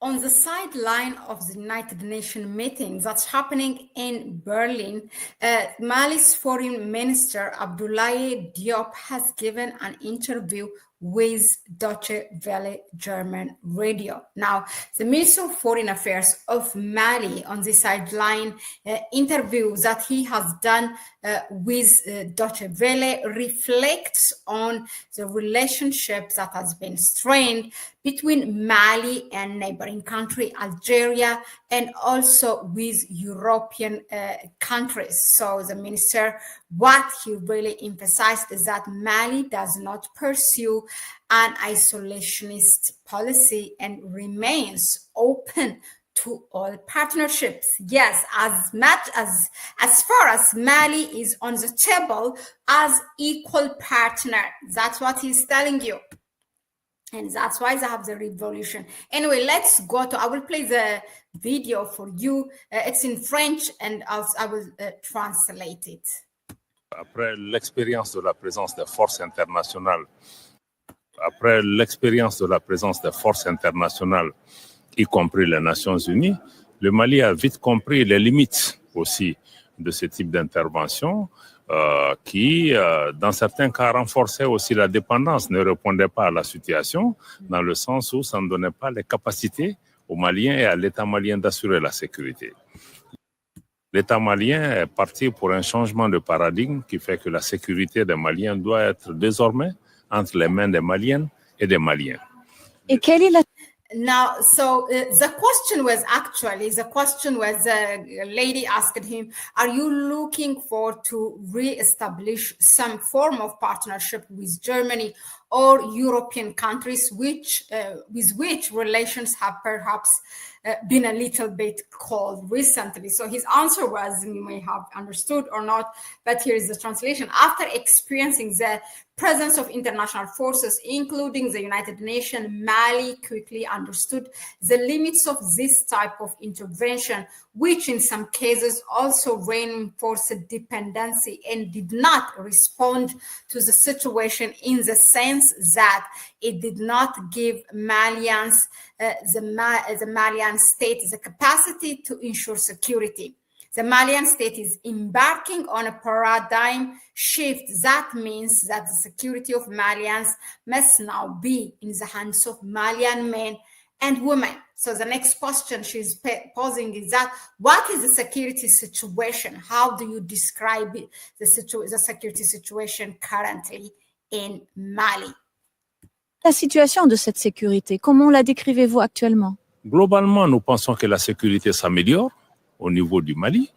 on the sideline of the United Nations meeting that's happening in Berlin, Mali's foreign minister, Abdoulaye Diop, has given an interview with Deutsche Welle German radio. Now, the Minister of Foreign Affairs of Mali on the sideline interview that he has done with Deutsche Welle reflects on the relationship that has been strained between Mali and neighboring country, Algeria, and also with European countries. So the minister, what he really emphasized is that Mali does not pursue an isolationist policy and remains open to all partnerships. Yes, as far as Mali is on the table as equal partner. That's what he's telling you. And that's why they have the revolution. Anyway, let's go to, I will play the video for you. It's in French and I will translate it. Après l'expérience de la présence des forces internationales, y compris les Nations Unies, le Mali a vite compris les limites aussi de ce type d'intervention qui, dans certains cas, renforçait aussi la dépendance, ne répondait pas à la situation, dans le sens où ça ne donnait pas les capacités aux Maliens et à l'État malien d'assurer la sécurité. L'État malien est parti pour un changement de paradigme qui fait que la sécurité des Maliens doit être désormais entre les mains des Maliennes et des Maliens. Et quelle est la... Now, so the question was a lady asked him, are you looking for to re-establish some form of partnership with Germany or European countries with which relations have perhaps been a little bit cold recently? So his answer was, you may have understood or not, but here is the translation. After experiencing the presence of international forces, including the United Nations, Mali quickly understood the limits of this type of intervention, which in some cases also reinforced dependency and did not respond to the situation in the sense that it did not give Malians, the Malian state, the capacity to ensure security. The Malian state is embarking on a paradigm shift. That means that the security of Malians must now be in the hands of Malian men and women. So the next question she's posing is that, what is the security situation? How do you describe it, the security situation currently in Mali? La situation de cette sécurité, comment la décrivez-vous actuellement? Globalement, nous pensons que la sécurité s'améliore au niveau du Mali.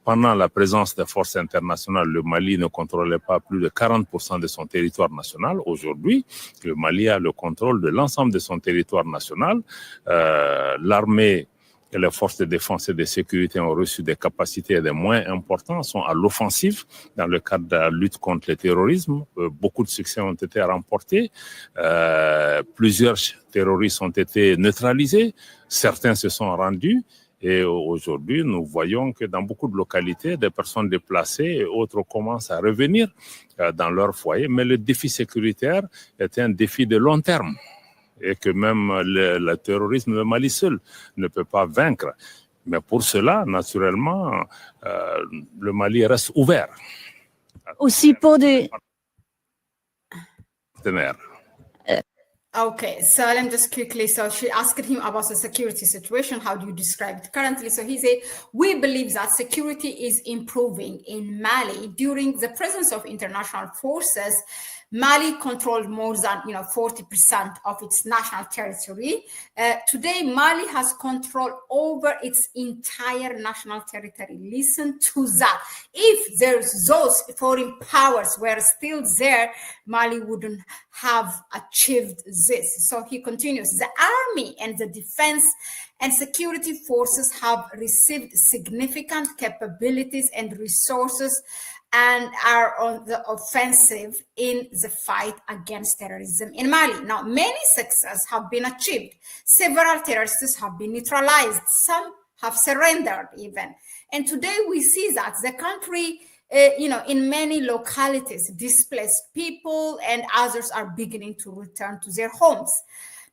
Pendant la présence des forces internationales, le Mali ne contrôlait pas plus de 40% de son territoire national. Aujourd'hui, le Mali a le contrôle de l'ensemble de son territoire national. L'armée et les forces de défense et de sécurité ont reçu des capacités et des moyens importants, sont à l'offensive dans le cadre de la lutte contre le terrorisme. Beaucoup de succès ont été remportés. Plusieurs terroristes ont été neutralisés. Certains se sont rendus. Et aujourd'hui, nous voyons que dans beaucoup de localités, des personnes déplacées et autres commencent à revenir dans leur foyer. Mais le défi sécuritaire est un défi de long terme et que même le terrorisme, le Mali seul, ne peut pas vaincre. Mais pour cela, naturellement, le Mali reste ouvert. Aussi pour des partenaires. Okay, so let me just quickly, so she asked him about the security situation. How do you describe it currently? So he said, we believe that security is improving in Mali during the presence of international forces. Mali controlled more than 40% of its national territory. Today, Mali has control over its entire national territory. Listen to that. If there's those foreign powers were still there, Mali wouldn't have achieved this. So he continues, the army and the defense and security forces have received significant capabilities and resources and are on the offensive in the fight against terrorism in Mali. Now, many successes have been achieved. Several terrorists have been neutralized. Some have surrendered even. And today we see that the country in many localities, displaced people and others are beginning to return to their homes.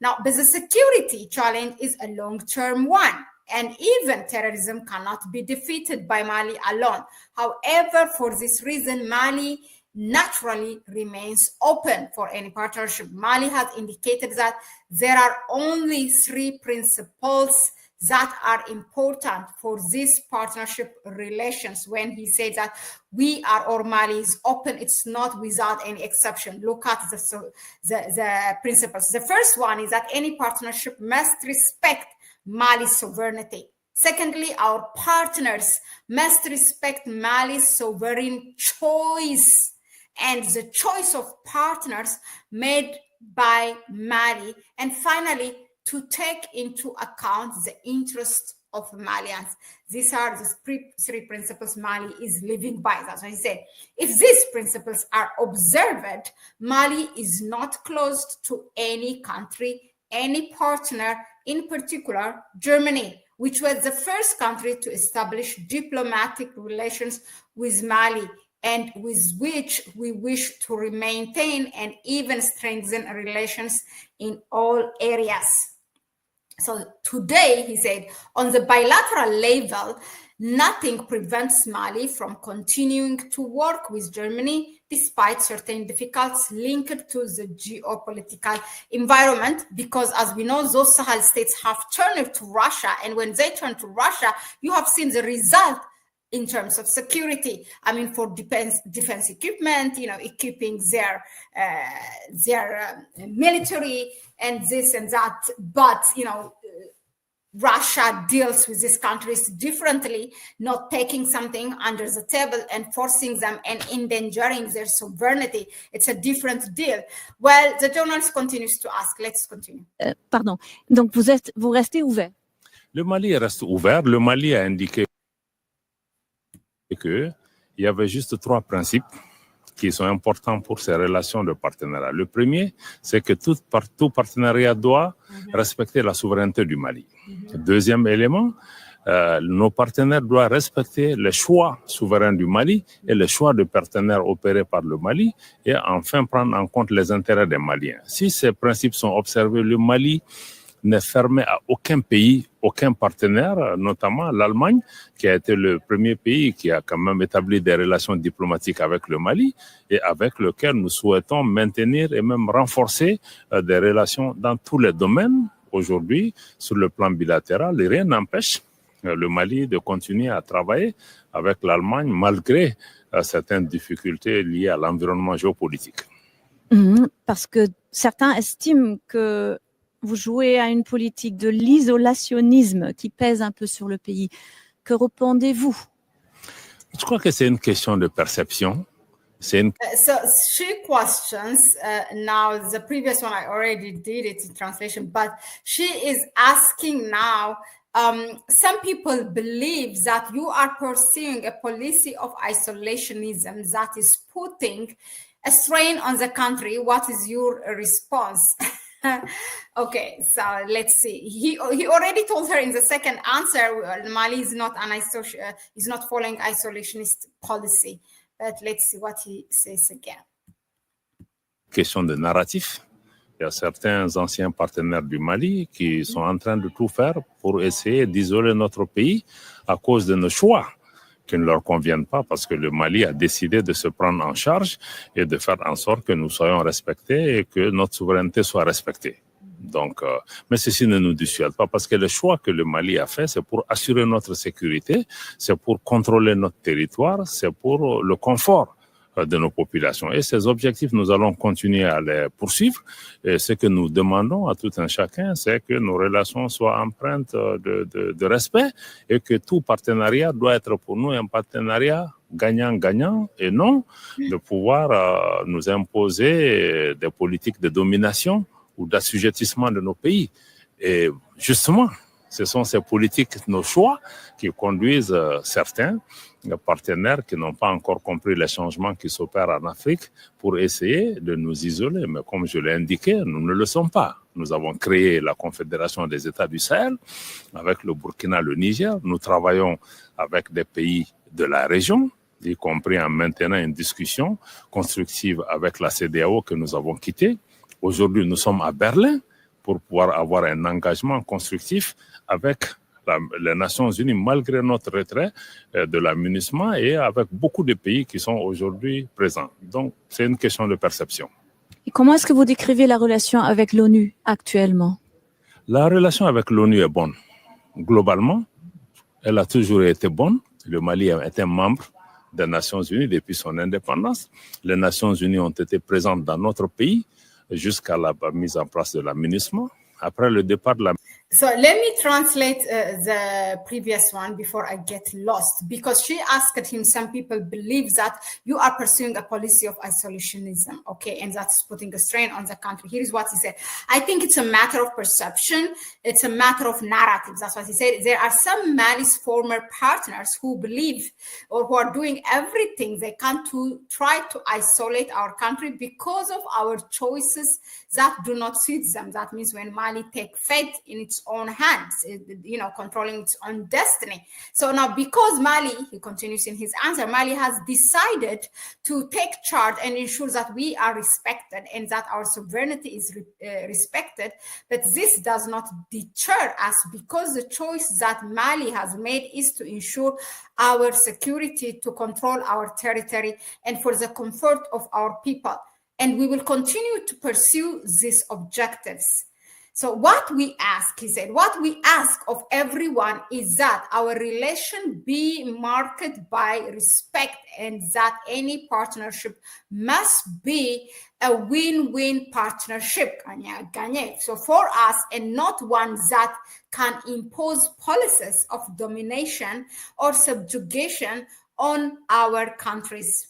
Now, but the security challenge is a long-term one, and even terrorism cannot be defeated by Mali alone. However, for this reason, Mali naturally remains open for any partnership. Mali has indicated that there are only 3 principles that are important for this partnership relations. When he said that we are, or Mali is open, it's not without any exception. Look at the principles. The first one is that any partnership must respect Mali's sovereignty. Secondly, our partners must respect Mali's sovereign choice and the choice of partners made by Mali. And finally, to take into account the interest of Malians. These are the 3 principles Mali is living by. That's what he said. If these principles are observed, Mali is not closed to any country, any partner, in particular, Germany, which was the first country to establish diplomatic relations with Mali and with which we wish to maintain and even strengthen relations in all areas. So today, he said, on the bilateral level, nothing prevents Mali from continuing to work with Germany despite certain difficulties linked to the geopolitical environment, because as we know, those Sahel states have turned to Russia, and when they turn to Russia, you have seen the result in terms of security. I mean, for defense equipment, equipping their military and this and that. But, Russia deals with these countries differently, not taking something under the table and forcing them and endangering their sovereignty. It's a different deal. Well, the journalist continues to ask. Let's continue. Pardon. Donc, vous restez ouvert. Le Mali reste ouvert. Le Mali a indiqué qu'il y avait juste 3 principes qui sont importants pour ces relations de partenariat. Le premier, c'est que tout partenariat doit respecter la souveraineté du Mali. Deuxième élément, nos partenaires doivent respecter les choix souverains du Mali et les choix de partenaires opérés par le Mali, et enfin prendre en compte les intérêts des Maliens. Si ces principes sont observés, le Mali n'est fermé à aucun pays, aucun partenaire, notamment l'Allemagne, qui a été le premier pays qui a quand même établi des relations diplomatiques avec le Mali et avec lequel nous souhaitons maintenir et même renforcer des relations dans tous les domaines. Aujourd'hui, sur le plan bilatéral, rien n'empêche le Mali de continuer à travailler avec l'Allemagne malgré certaines difficultés liées à l'environnement géopolitique. Parce que certains estiment que vous jouez à une politique de l'isolationnisme qui pèse un peu sur le pays. Que répondez-vous? Je crois que c'est une question de perception. So she questions, now the previous one I already did it in translation, but she is asking now, some people believe that you are pursuing a policy of isolationism that is putting a strain on the country. What is your response? Okay, so let's see. He already told her in the second answer, Mali is not is not following isolationist policy. But let's see what he says again. Question de narratif. Il y a certains anciens partenaires du Mali qui sont en train de tout faire pour essayer d'isoler notre pays à cause de nos choix qui ne leur conviennent pas, parce que le Mali a décidé de se prendre en charge et de faire en sorte que nous soyons respectés et que notre souveraineté soit respectée. Donc, mais ceci ne nous dissuade pas, parce que le choix que le Mali a fait, c'est pour assurer notre sécurité, c'est pour contrôler notre territoire, c'est pour le confort de nos populations. Et ces objectifs, nous allons continuer à les poursuivre. Et ce que nous demandons à tout un chacun, c'est que nos relations soient empreintes de respect et que tout partenariat doit être pour nous un partenariat gagnant-gagnant et non de pouvoir nous imposer des politiques de domination ou d'assujettissement de nos pays. Et justement, ce sont ces politiques, nos choix, qui conduisent certains partenaires qui n'ont pas encore compris les changements qui s'opèrent en Afrique pour essayer de nous isoler. Mais comme je l'ai indiqué, nous ne le sommes pas. Nous avons créé la Confédération des États du Sahel avec le Burkina, le Niger. Nous travaillons avec des pays de la région, y compris en maintenant une discussion constructive avec la CEDEAO que nous avons quittée. Aujourd'hui, nous sommes à Berlin pour pouvoir avoir un engagement constructif avec les Nations Unies, malgré notre retrait de la MINUSMA et avec beaucoup de pays qui sont aujourd'hui présents. Donc, c'est une question de perception. Et comment est-ce que vous décrivez la relation avec l'ONU actuellement? La relation avec l'ONU est bonne. Globalement, elle a toujours été bonne. Le Mali est un membre des Nations Unies depuis son indépendance. Les Nations Unies ont été présentes dans notre pays jusqu'à la mise en place de la MINUSMA. Après le départ de la... So let me translate the previous one before I get lost, because she asked him, some people believe that you are pursuing a policy of isolationism, okay, and that's putting a strain on the country. Here's what he said. I think it's a matter of perception. It's a matter of narrative. That's what he said. There are some Mali's former partners who believe or who are doing everything they can to try to isolate our country because of our choices that do not suit them. That means when Mali take fate in its own hands, controlling its own destiny. So now, because Mali, he continues in his answer, Mali has decided to take charge and ensure that we are respected and that our sovereignty is respected. But this does not deter us, because the choice that Mali has made is to ensure our security, to control our territory, and for the comfort of our people. And we will continue to pursue these objectives. So what we ask, he said, what we ask of everyone is that our relation be marked by respect, and that any partnership must be a win-win partnership. So for us, and not one that can impose policies of domination or subjugation on our countries.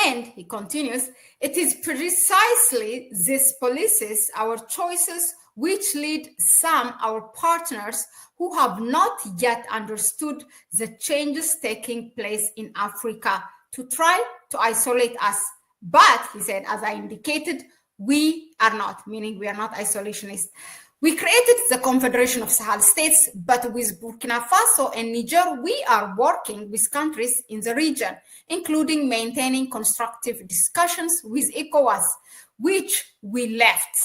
And he continues, it is precisely these policies, our choices, which lead some, our partners, who have not yet understood the changes taking place in Africa, to try to isolate us. But, he said, as I indicated, we are not, meaning we are not isolationists. We created the Confederation of Sahel States, but with Burkina Faso and Niger, we are working with countries in the region, including maintaining constructive discussions with ECOWAS, which we left.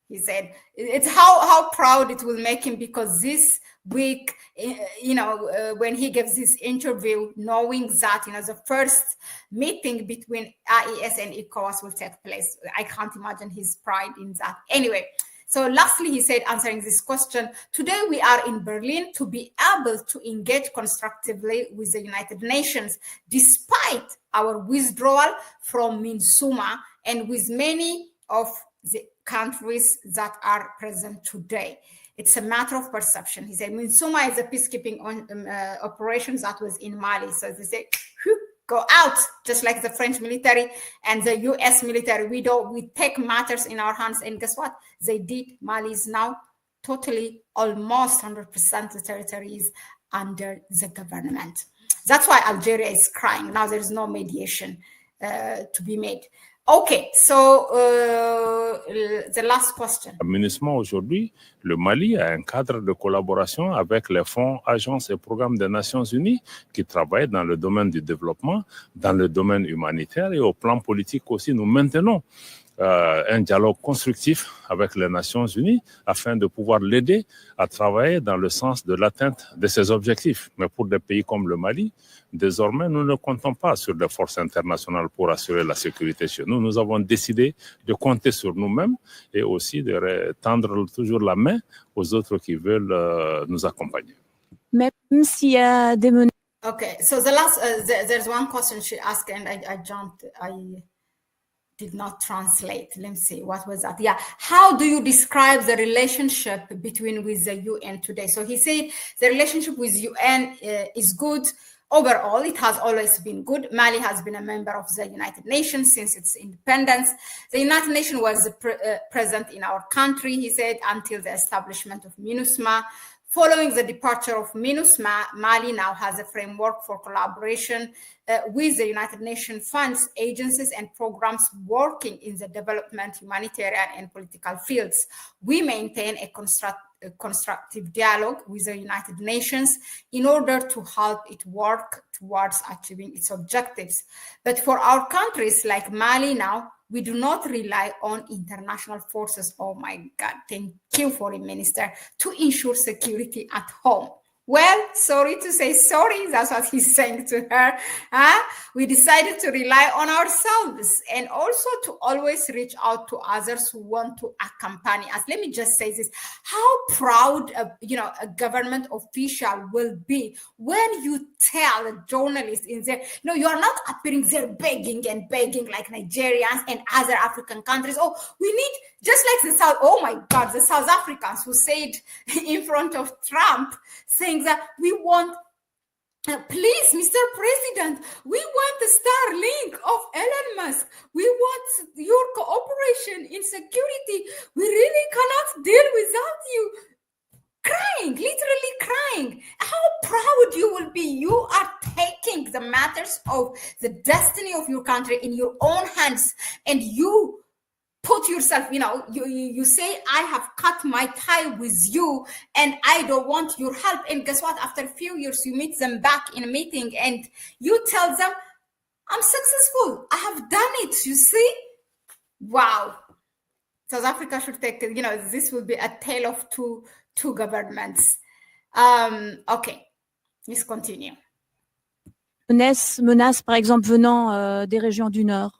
He said, it's how proud it will make him, because this week, when he gives this interview, knowing that, the first meeting between AES and ECOWAS will take place. I can't imagine his pride in that. Anyway, so lastly, he said, answering this question, today we are in Berlin to be able to engage constructively with the United Nations, despite our withdrawal from MINUSMA and with many of the countries that are present today. It's a matter of perception. He said, MINUSMA is a peacekeeping operation that was in Mali. So they say, go out, just like the French military and the US military. We take matters in our hands, and guess what? They did. Mali is now totally, almost 100% the territory is under the government. That's why Algeria is crying. Now there's no mediation to be made. Okay, so the last question. MINUSMA aujourd'hui, le Mali a un cadre de collaboration avec les fonds, agences et programmes des Nations Unies qui travaillent dans le domaine du développement, dans le domaine humanitaire et au plan politique aussi. Nous maintenons un dialogue constructif avec les Nations Unies afin de pouvoir l'aider à travailler dans le sens de l'atteinte de ses objectifs. Mais pour des pays comme le Mali, désormais, nous ne comptons pas sur des forces internationales pour assurer la sécurité chez nous. Nous avons décidé de compter sur nous-mêmes et aussi de tendre toujours la main aux autres qui veulent nous accompagner. Même s'il y a des menaces. Okay, so the last, there's one question she asked, and I jumped, I did not translate. Let me see, what was that? Yeah, how do you describe the relationship with the UN today? So he said the relationship with UN is good. Overall, it has always been good. Mali has been a member of the United Nations since its independence. The United Nations was present in our country, he said, until the establishment of MINUSMA. Following the departure of MINUSMA, Mali now has a framework for collaboration with the United Nations funds, agencies, and programs working in the development, humanitarian, and political fields. We maintain a constructive dialogue with the United Nations in order to help it work towards achieving its objectives. But for our countries like Mali now, we do not rely on international forces. Oh my God, thank you, Foreign Minister, to ensure security at home. Well, sorry to say sorry, that's what he's saying to her. We decided to rely on ourselves and also to always reach out to others who want to accompany us. Let me just say this, how proud a government official will be when you tell a journalist in there, you are not appearing there begging like Nigerians and other African countries. Oh, we need, just like the South Africans who said in front of Trump, saying that we want, please, Mr. President, we want the Starlink of Elon Musk. We want your cooperation in security. We really cannot deal without you. Crying, literally crying. How proud you will be. You are taking the matters of the destiny of your country in your own hands, and you put yourself, you say, I have cut my tie with you and I don't want your help. And guess what? After a few years, you meet them back in a meeting and you tell them, I'm successful. I have done it. You see? Wow. South Africa should take, this will be a tale of two governments. Okay, let's continue. Menaces, par exemple, venant des régions du Nord.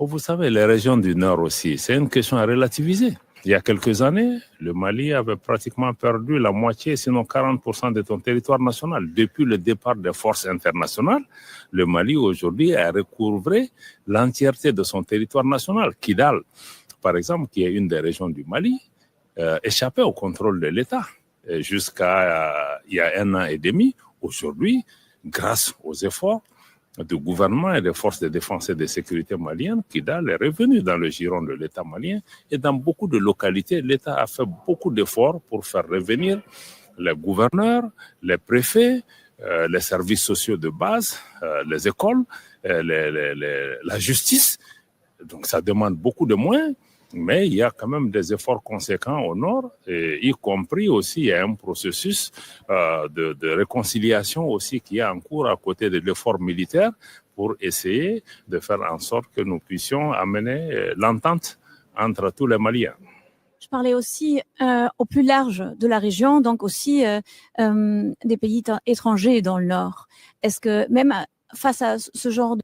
Vous savez, les régions du Nord aussi, c'est une question à relativiser. Il y a quelques années, le Mali avait pratiquement perdu la moitié, sinon 40% de son territoire national. Depuis le départ des forces internationales, le Mali aujourd'hui a recouvré l'entièreté de son territoire national. Kidal, par exemple, qui est une des régions du Mali, échappait au contrôle de l'État jusqu'à il y a 1 an et demi. Aujourd'hui, grâce aux efforts du gouvernement et des forces de défense et de sécurité maliennes, Kidal est revenu dans le giron de l'État malien et dans beaucoup de localités, l'État a fait beaucoup d'efforts pour faire revenir les gouverneurs, les préfets, les services sociaux de base, les écoles, la justice. Donc ça demande beaucoup de moyens, mais il y a quand même des efforts conséquents au nord, et y compris aussi il y a un processus de réconciliation aussi qui est en cours à côté de l'effort militaire pour essayer de faire en sorte que nous puissions amener l'entente entre tous les Maliens. Je parlais aussi au plus large de la région, donc aussi des pays étrangers dans le nord. Est-ce que même face à ce genre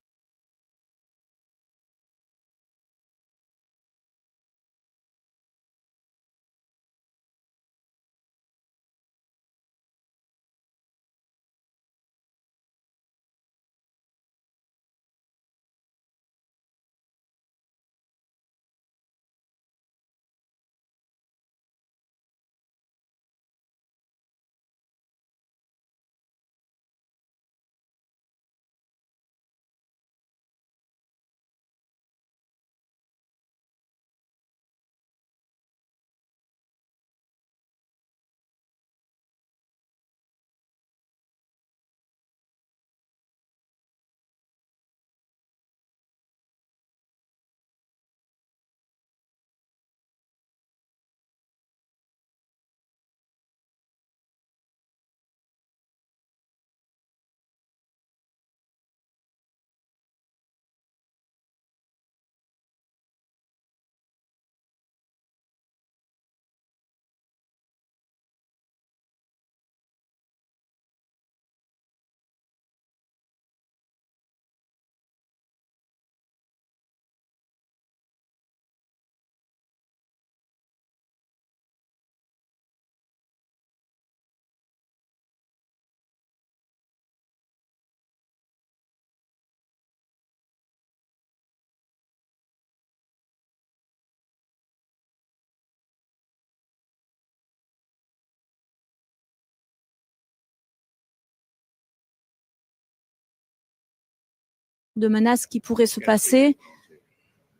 de menaces qui pourraient se passer,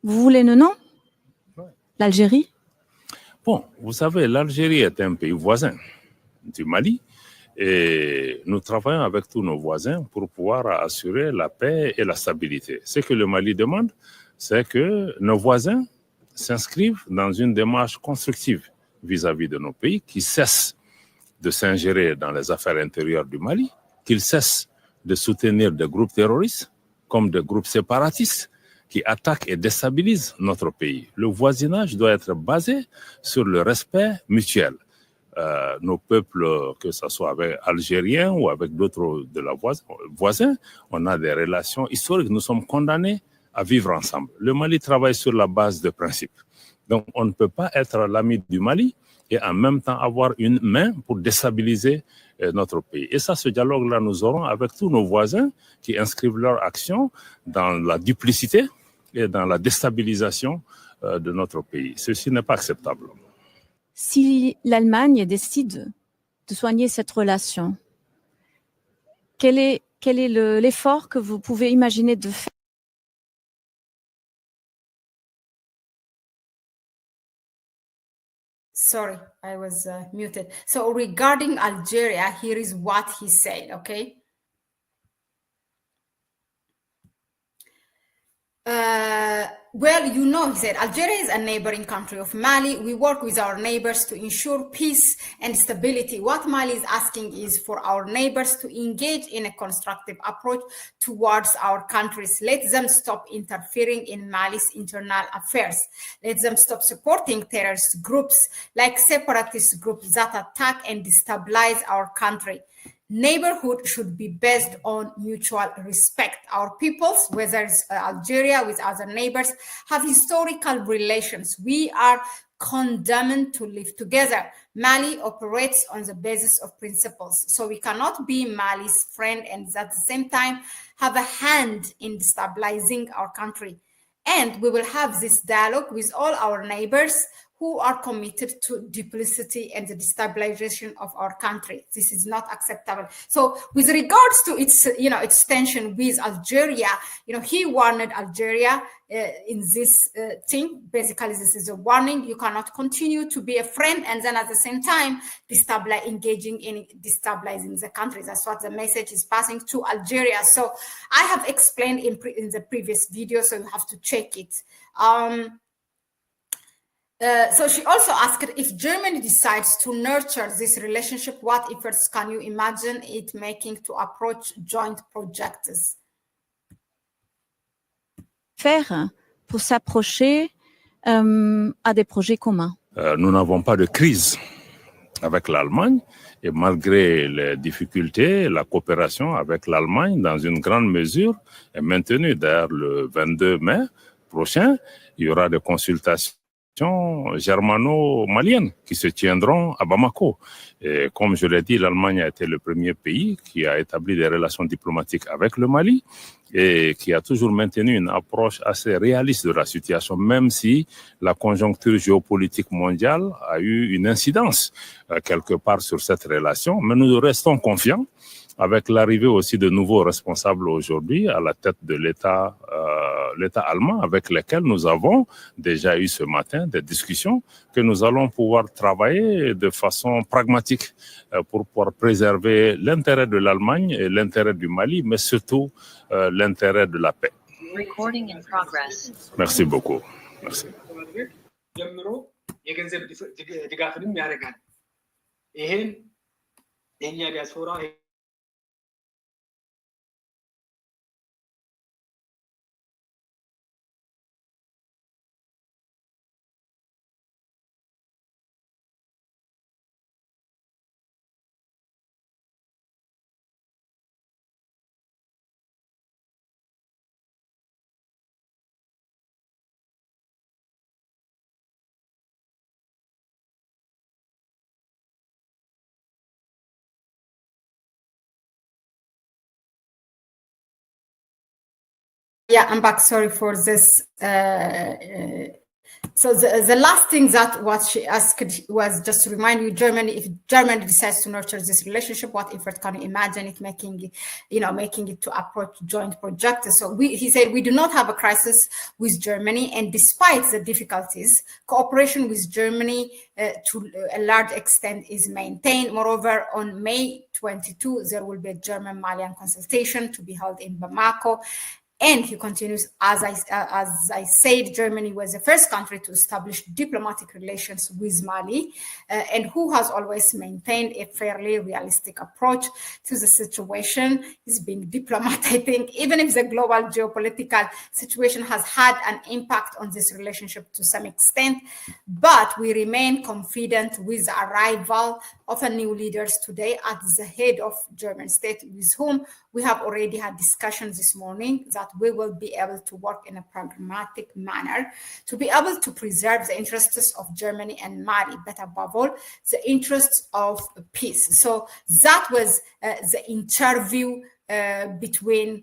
vous voulez le nom? L'Algérie? Bon, vous savez, l'Algérie est un pays voisin du Mali et nous travaillons avec tous nos voisins pour pouvoir assurer la paix et la stabilité. Ce que le Mali demande, c'est que nos voisins s'inscrivent dans une démarche constructive vis-à-vis de nos pays, qui cesse de s'ingérer dans les affaires intérieures du Mali, qu'il cesse de soutenir des groupes terroristes comme des groupes séparatistes qui attaquent et déstabilisent notre pays. Le voisinage doit être basé sur le respect mutuel. Nos peuples, que ce soit avec Algériens ou avec d'autres de la voisins, on a des relations historiques. Nous sommes condamnés à vivre ensemble. Le Mali travaille sur la base de principes. Donc, on ne peut pas être l'ami du Mali et en même temps avoir une main pour déstabiliser notre pays. Et ça, ce dialogue-là, nous aurons avec tous nos voisins qui inscrivent leur action dans la duplicité et dans la déstabilisation de notre pays. Ceci n'est pas acceptable. Si l'Allemagne décide de soigner cette relation, quel est l'effort que vous pouvez imaginer de faire? Sorry, I was muted. So regarding Algeria, here is what he said, okay? Well, you know, he said, Algeria is a neighboring country of Mali. We work with our neighbors to ensure peace and stability. What Mali is asking is for our neighbors to engage in a constructive approach towards our countries. Let them stop interfering in Mali's internal affairs. Let them stop supporting terrorist groups like separatist groups that attack and destabilize our country. Neighborhood should be based on mutual respect. Our peoples, whether it's Algeria with other neighbors, have historical relations. We are condemned to live together. Mali operates on the basis of principles. So we cannot be Mali's friend and at the same time have a hand in destabilizing our country. And we will have this dialogue with all our neighbors who are committed to duplicity and the destabilization of our country. This is not acceptable. So with regards to its, its tension with Algeria, he warned Algeria in this thing. Basically, this is a warning. You cannot continue to be a friend and then at the same time engaging in destabilizing the country. That's what the message is passing to Algeria. So I have explained in the previous video, so you have to check it. So she also asked if Germany decides to nurture this relationship, what efforts can you imagine it making to approach joint projects? Faire pour s'approcher à des projets communs. Nous n'avons pas de crise avec l'Allemagne et malgré les difficultés, la coopération avec l'Allemagne dans une grande mesure est maintenue. D'ailleurs, le 22 mai prochain, il y aura des consultations germano-maliennes qui se tiendront à Bamako. Et comme je l'ai dit, l'Allemagne a été le premier pays qui a établi des relations diplomatiques avec le Mali et qui a toujours maintenu une approche assez réaliste de la situation, même si la conjoncture géopolitique mondiale a eu une incidence quelque part sur cette relation. Mais nous restons confiants avec l'arrivée aussi de nouveaux responsables aujourd'hui à la tête de l'État allemand, avec lesquels nous avons déjà eu ce matin des discussions que nous allons pouvoir travailler de façon pragmatique pour pouvoir préserver l'intérêt de l'Allemagne et l'intérêt du Mali, mais surtout l'intérêt de la paix. Recording in progress. Merci beaucoup. Merci. Yeah, I'm back. Sorry for this. So the last thing that what she asked was just to remind you, Germany, if Germany decides to nurture this relationship, what effort can you imagine it making it to approach joint projects? So he said, we do not have a crisis with Germany, and despite the difficulties, cooperation with Germany to a large extent is maintained. Moreover, on May 22, there will be a German-Malian consultation to be held in Bamako. And he continues, as I said, Germany was the first country to establish diplomatic relations with Mali, and who has always maintained a fairly realistic approach to the situation. He's being diplomat, I think, even if the global geopolitical situation has had an impact on this relationship to some extent. But we remain confident with the arrival of a new leaders today at the head of German state, with whom we have already had discussions this morning, that we will be able to work in a pragmatic manner to be able to preserve the interests of Germany and Mali, but above all, the interests of peace. So that was the interview between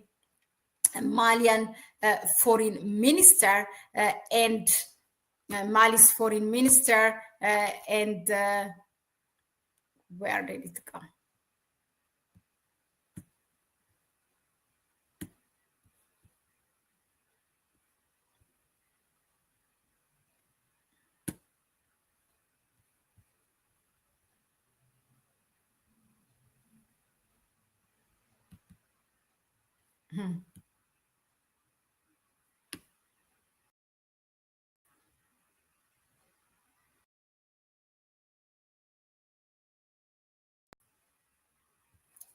Malian foreign minister and Mali's foreign minister and where did it go?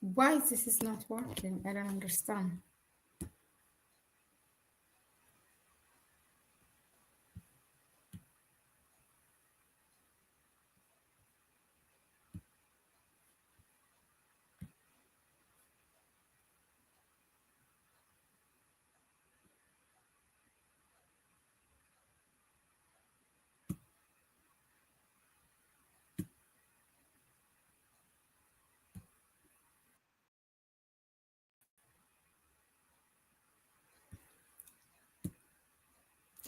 Why this is not working? I don't understand.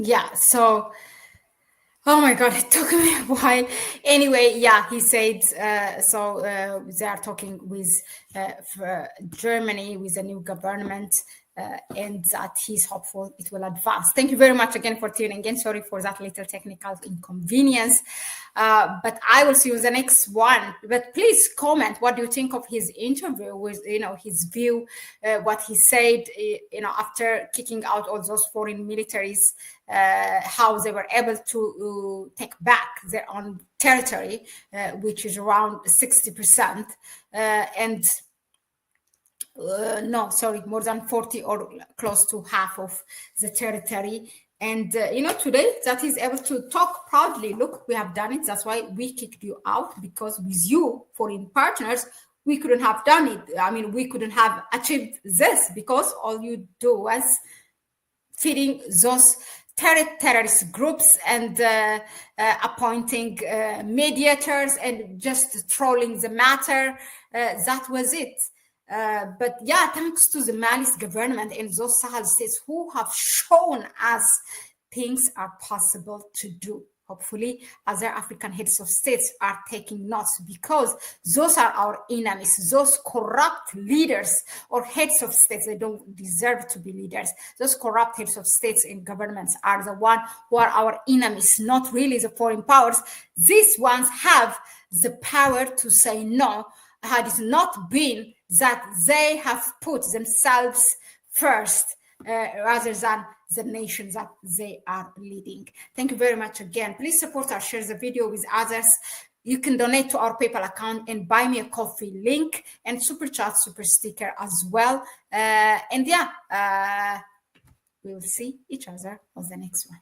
Yeah, so oh my God, it took me a while. Anyway, yeah, he said, they are talking with Germany, with the new government, and that he's hopeful it will advance. Thank you very much again for tuning in. Sorry for that little technical inconvenience. But I will see you in the next one. But please comment, what do you think of his interview with, his view, what he said, after kicking out all those foreign militaries, how they were able to take back their own territory, which is around 60%, more than 40 or close to half of the territory. And, today that he's able to talk proudly, look, we have done it. That's why we kicked you out, because with you, foreign partners, we couldn't have done it. I mean, we couldn't have achieved this, because all you do was feeding those terrorist groups and appointing mediators and just trolling the matter. That was it. But yeah, thanks to the Mali's government and those Sahel states who have shown us things are possible to do. Hopefully, other African heads of states are taking notes, because those are our enemies. Those corrupt leaders or heads of states, they don't deserve to be leaders. Those corrupt heads of states and governments are the ones who are our enemies, not really the foreign powers. These ones have the power to say no, had it not been that they have put themselves first rather than the nations that they are leading. Thank you very much again. Please support us, share the video with others. You can donate to our PayPal account and buy me a coffee link, and super chat, super sticker as well. We will see each other on the next one.